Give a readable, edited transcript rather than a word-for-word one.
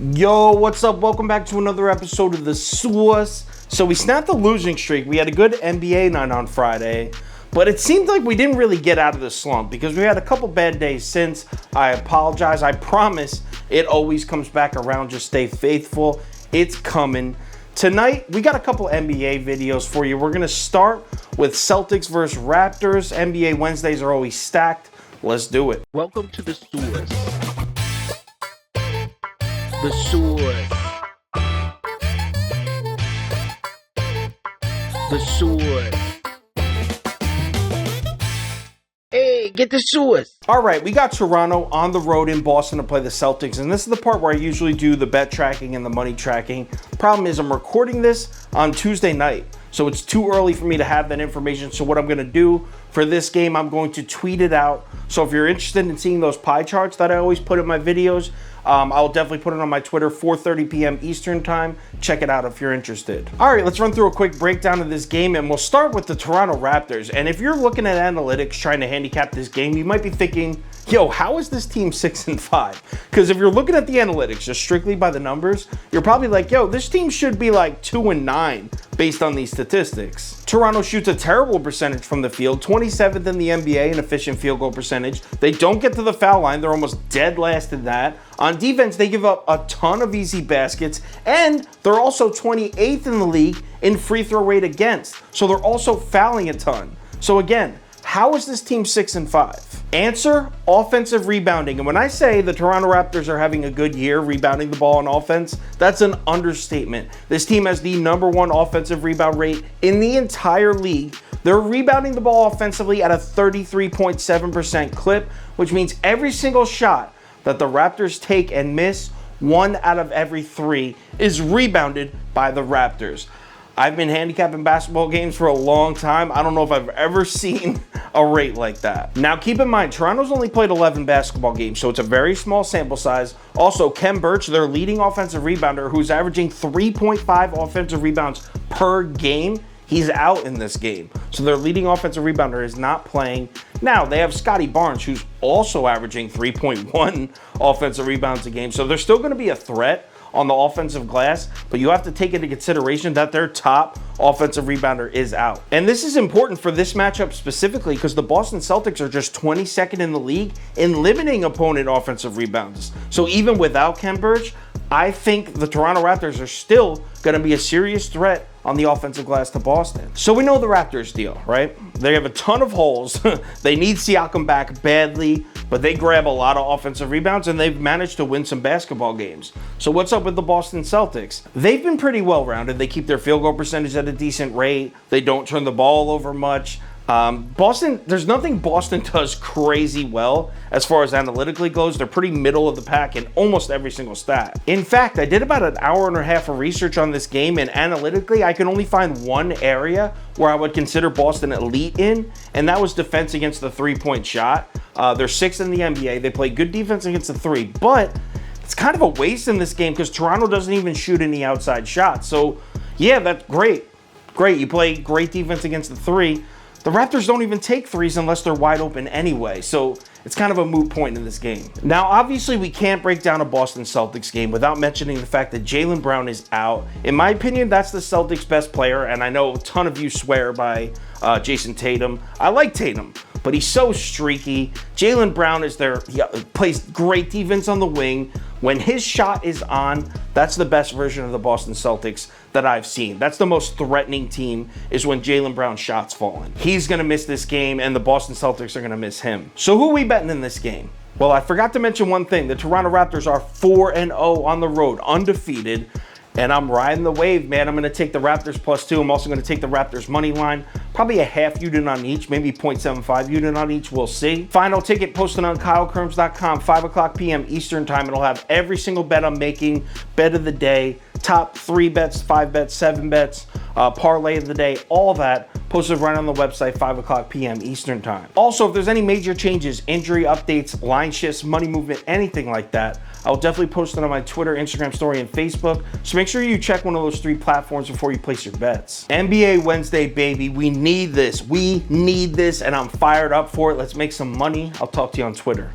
Yo, what's up? Welcome back to another episode of The Sauce. So we snapped the losing streak. We had a good NBA night on Friday, but it seemed like we didn't really get out of the slump because we had a couple bad days since. I apologize. I promise it always comes back around. Just stay faithful. It's coming. Tonight, we got a couple NBA videos for you. We're going to start with Celtics versus Raptors. NBA Wednesdays are always stacked. Let's do it. Welcome to The Sauce. The Sauce. The Sauce. Hey, get the sauce. All right, we got Toronto on the road in Boston to play the Celtics, and this is the part where I usually do the bet tracking and the money tracking. Problem is I'm recording this on Tuesday night, so it's too early for me to have that information. So what I'm going to do for this game, I'm going to tweet it out. So if you're interested in seeing those pie charts that I always put in my videos, I'll definitely put it on my Twitter, 4:30 p.m. Eastern time. Check it out if you're interested. All right, let's run through a quick breakdown of this game, and we'll start with the Toronto Raptors. And if you're looking at analytics trying to handicap this game, you might be thinking, yo, how is this team 6-5? Because if you're looking at the analytics just strictly by the numbers, you're probably like, yo, this team should be like 2-9 based on these statistics. Toronto shoots a terrible percentage from the field, 27th in the NBA in efficient field goal percentage. They don't get to the foul line. They're almost dead last in that. On defense, they give up a ton of easy baskets, and they're also 28th in the league in free throw rate against. So they're also fouling a ton. So again, how is this team 6-5? Answer, offensive rebounding. And when I say the Toronto Raptors are having a good year rebounding the ball on offense, that's an understatement. This team has the #1 offensive rebound rate in the entire league. They're rebounding the ball offensively at a 33.7% clip, which means every single shot that the Raptors take and miss, 1 out of every 3 is rebounded by the Raptors. I've been handicapping basketball games for a long time. I don't know if I've ever seen a rate like that. Now, keep in mind, Toronto's only played 11 basketball games, so it's a very small sample size. Also, Khem Birch, their leading offensive rebounder, who's averaging 3.5 offensive rebounds per game, he's out in this game. So their leading offensive rebounder is not playing. Now, they have Scotty Barnes, who's also averaging 3.1 offensive rebounds a game. So they're still going to be a threat on the offensive glass, but you have to take into consideration that their top offensive rebounder is out. And this is important for this matchup specifically because the Boston Celtics are just 22nd in the league in limiting opponent offensive rebounds. So even without Khem Birch, I think the Toronto Raptors are still going to be a serious threat on the offensive glass to Boston. So we know the Raptors deal, right? They have a ton of holes. They need Siakam back badly, but they grab a lot of offensive rebounds and they've managed to win some basketball games. So what's up with the Boston Celtics? They've been pretty well-rounded. They keep their field goal percentage at a decent rate. They don't turn the ball over much. Boston, there's nothing Boston does crazy well as far as analytically goes. They're pretty middle of the pack in almost every single stat. In fact, I did about an hour and a half of research on this game, and analytically, I can only find one area where I would consider Boston elite in, and that was defense against the three-point shot. They're 6th in the NBA. They play good defense against the three, but it's kind of a waste in this game because Toronto doesn't even shoot any outside shots. So, yeah, that's great. Great, you play great defense against the three. The Raptors don't even take threes unless they're wide open anyway, so it's kind of a moot point in this game. Now, obviously, we can't break down a Boston Celtics game without mentioning the fact that Jaylen Brown is out. In my opinion, that's the Celtics' best player, and I know a ton of you swear by Jason Tatum. I like Tatum, but he's so streaky. Jaylen Brown is there. He plays great defense on the wing. When his shot is on, that's the best version of the Boston Celtics that I've seen. That's the most threatening team, is when Jaylen Brown's shot's falling. He's going to miss this game, and the Boston Celtics are going to miss him. So who are we betting in this game? Well, I forgot to mention one thing. The Toronto Raptors are 4-0 on the road, undefeated. And I'm riding the wave, man. I'm going to take the Raptors +2. I'm also going to take the Raptors money line. Probably a half unit on each, maybe 0.75 unit on each. We'll see. Final ticket posted on KyleKirms.com, 5 o'clock p.m. Eastern time. It'll have every single bet I'm making, bet of the day, top 3 bets, 5 bets, 7 bets, parlay of the day, all that posted right on the website, 5 o'clock p.m. Eastern time. Also, if there's any major changes, injury updates, line shifts, money movement, anything like that, I'll definitely post it on my Twitter, Instagram story, and Facebook. So make sure you check one of those 3 platforms before you place your bets. NBA Wednesday, baby. We need this. We need this, and I'm fired up for it. Let's make some money. I'll talk to you on Twitter.